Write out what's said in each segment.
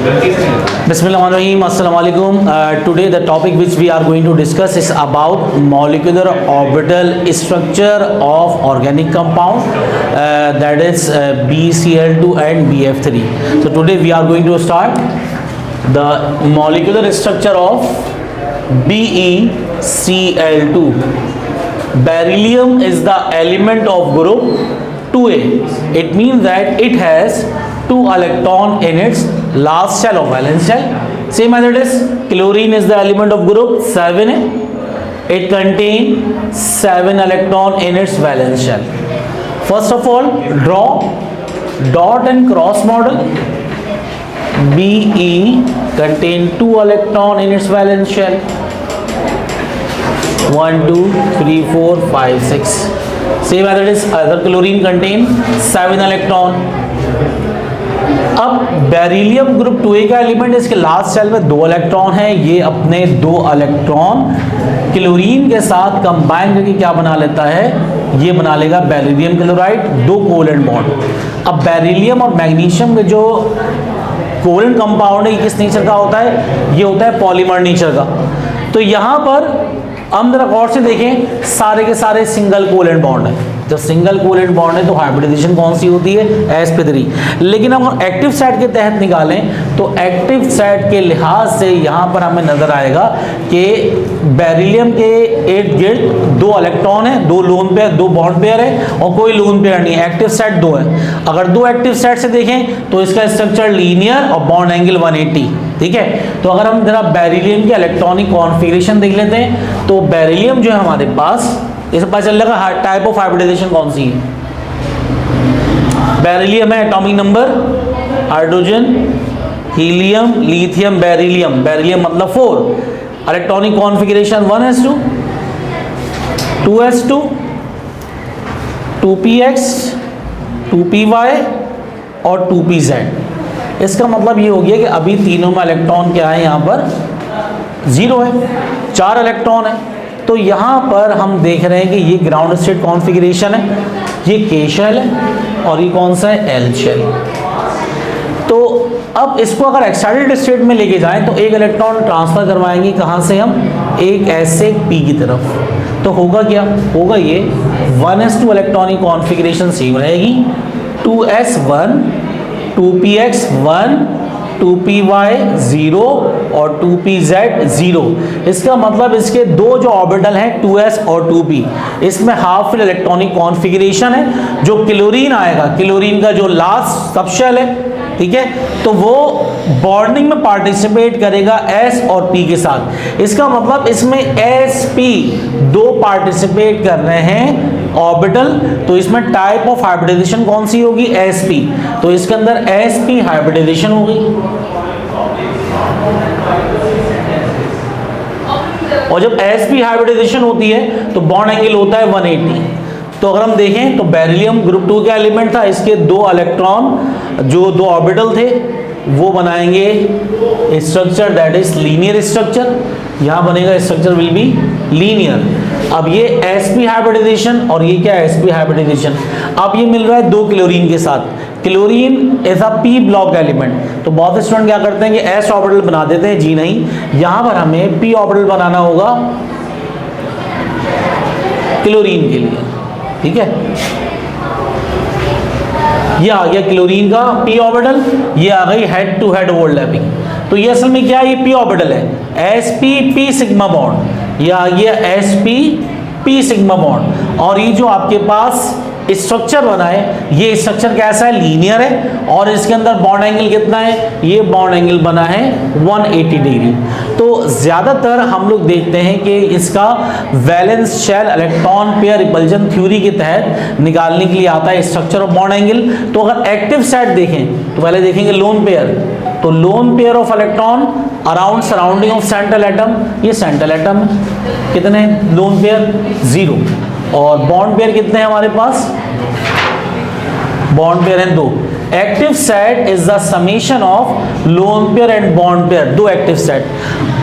Bismillahirrahmanirrahim. Assalamu alaikum. Today the topic which we are going to discuss is about molecular orbital structure of organic compound, that is BCl2 and BF3. So today we are going to start the molecular structure of BeCl2. Beryllium is the element of group 2a. It means that it has 2 electron in its last shell of valence shell. Same as it is, chlorine is the element of group 7a. It contains 7 electron in its valence shell. First of all, draw dot and cross model. Be contain 2 electron in its valence shell. 1 2 3 4 5 6. Same as it is, other chlorine contain 7 electron. अब beryllium group 2a का element, इसके last shell में 2 electron है. ये अपने 2 electron chlorine के साथ combine करके क्या बना लेता है, ये बना लेगा बेरिलियम क्लोराइड, 2 कोवेलेंट बॉन्ड. अब बेरिलियम और मैग्नीशियम के जो कोवेलेंट कंपाउंड है, ये किस नेचर का होता है, ये होता है पॉलीमर नेचर का. तो यहाँ पर हम जरा गौर से देखें, सारे के सारे सिंगल कोवेलेंट बॉन्ड है. जब सिंगल कोवेलेंट बॉन्ड है तो हाइब्रिडाइजेशन कौन सी होती है, sp3. लेकिन हम एक्टिव साइट के तहत निकालें तो एक्टिव साइट के लिहाज से यहाँ पर हमें नजर आएगा कि बेरिलियम के इर्द गिर्द 2 इलेक्ट्रॉन है, 2 लोन पेयर, 2 बॉन्ड पेयर है और कोई लोन पेयर नहीं है. एक्टिव साइट 2 है. अगर 2 एक्टिव साइट से देखें तो इसका स्ट्रक्चर लीनियर और बॉन्ड एंगल 180. ठीक है. तो अगर हम जरा बेरिलियम के इलेक्ट्रॉनिक कॉन्फ़िगरेशन देख लेते हैं तो बेरिलियम जो है हमारे पास, इसे पता चल जाएगा टाइप ऑफ हाइब्रिडाइजेशन कौन सी है. बेरिलियम है atomic number hydrogen, helium, lithium, beryllium. Beryllium मतलब 4. Electronic configuration 1s2, 2s2, 2px, 2py और 2pz. इसका मतलब ये हो गया कि अभी तीनों में इलेक्ट्रॉन क्या है, यहाँ पर 0 है, 4 इलेक्ट्रॉन है. तो यहाँ पर हम देख रहे हैं कि ये ग्राउंड स्टेट कॉन्फ़िगरेशन है, ये K शेल है और ये कौन सा है, L शेल. तो अब इसको अगर एक्साइटेड स्टेट में लेके जाएं तो एक इलेक्ट्रॉन ट्रांसफर करवाएंगे कहाँ से हम, एक S से P की तरफ. तो होगा क्या, होगा ये 1s2 इलेक्ट्रॉनिक कॉन्फ़िगरेशन सेम रहेगी, 2s1, 2px 1, 2py 0 और 2pz 0. इसका मतलब इसके 2 जो ऑर्बिटल हैं 2s और 2p, इसमें हाफ फिल इलेक्ट्रॉनिक कॉन्फ़िगरेशन है. जो क्लोरीन आएगा, क्लोरीन का जो लास्ट सबशेल है, ठीक है, तो वो बॉन्डिंग में पार्टिसिपेट करेगा s और p के साथ. इसका मतलब इसमें sp 2 पार्टिसिपेट कर रहे हैं ऑर्बिटल. तो इसमें टाइप ऑफ हाइब्रिडाइजेशन कौन सी होगी, sp. तो इसके अंदर sp हाइब्रिडाइजेशन होगी. और जब sp हाइब्रिडाइजेशन होती है तो बॉन्ड एंगल होता है 180. तो अगर हम देखें तो बेरिलियम ग्रुप 2 का एलिमेंट था, इसके 2 इलेक्ट्रॉन जो 2 ऑर्बिटल थे वो बनाएंगे structure that is linear structure. यहाँ बनेगा स्ट्रक्चर विल बी लीनियर. अब ये sp हाइब्रिडाइजेशन और ये क्या है, sp हाइब्रिडाइजेशन. अब ये मिल रहा है 2 क्लोरीन के साथ. Chlorine as a p block element. तो बहुत स्टूडेंट क्या करते हैं कि s ऑर्बिटल बना देते हैं, जी नहीं, यहाँ पर हमें p ऑर्बिटल बनाना होगा क्लोरीन के लिए. ठीक है, ये आ गया क्लोरीन का p ऑर्बिटल, ये आ गई हेड टू हेड ओवरलैपिंग. तो ये असल में क्या है, ये p ऑर्बिटल है, sp p सिग्मा बॉन्ड. ये आ गया sp p सिग्मा बॉन्ड. और ये जो आपके पास स्ट्रक्चर बना है, ये स्ट्रक्चर कैसा है, लीनियर है. और इसके अंदर बॉन्ड एंगल कितना है, ये बॉन्ड एंगल बना है 180 डिग्री. तो ज़्यादातर हम लोग देखते हैं कि इसका valence shell electron pair repulsion theory के तहत निकालने के लिए आता है स्ट्रक्चर ऑफ बॉन्ड एंगल. तो अगर एक्टिव साइड देखें तो पहले देखेंगे लोन पेयर. तो lone pair of electron around surrounding of central atom, ये सेंट्रल एटम कितने लोन पेयर 0. और बॉन्ड पेयर कितने हैं हमारे पास, बॉन्ड पेयर हैं 2. Active set is the summation of lone pair and bond pair, दो एक्टिव सेट।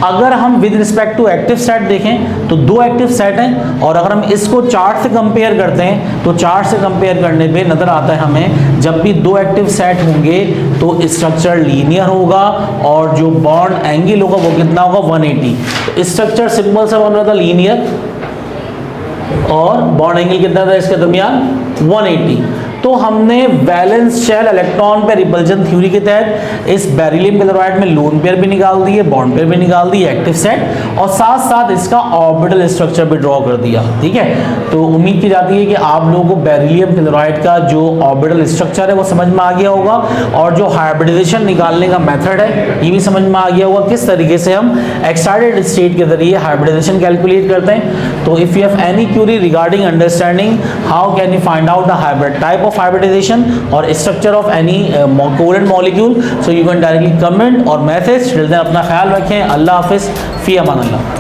अगर हम with respect to active set देखें तो दो एक्टिव सेट हैं, और अगर हम इसको चार्ट से कंपेयर करते हैं तो चार्ट से कंपेयर करने पे नजर आता है हमें जब भी दो एक्टिव सेट होंगे तो स्ट्रक्चर लीनियर होगा और जो बॉन्ड एंगल होगा वो कितना होगा 180। तो स्ट्रक्चर सिंपल सा बन रहा था लीनियर और बॉन्ड एंगल कितना था इसके दरमियान 180। तो हमने वैलेंस शेल इलेक्ट्रॉन पे रिपल्जन थ्योरी के तहत इस बेरिलियम क्लोराइड में लोन पेयर भी निकाल दिए, बॉन्ड पेयर भी निकाल दिए, एक्टिव सेट, और साथ साथ इसका ऑर्बिटल स्ट्रक्चर भी ड्रॉ कर दिया। ठीक है, तो उम्मीद की जाती है कि आप लोगों को बेरिलियम क्लोराइड का जो ऑर्बिटल स्ट्रक्चर है वो समझ में आ गया होगा, और जो हाइब्रिडाइजेशन निकालने का मेथड है ये भी समझ में आ गया होगा, किस तरीके से हम एक्साइटेड स्टेट के जरिए हाइब्रिडाइजेशन कैलकुलेट करते हैं। तो if you have any Curie regarding understanding how can you find out the hybrid type of hybridization or structure of any covalent molecule, so you can directly comment or message. till then अपना ख्याल रखें। अल्लाह हाफिज़, फी अमान अल्लाह।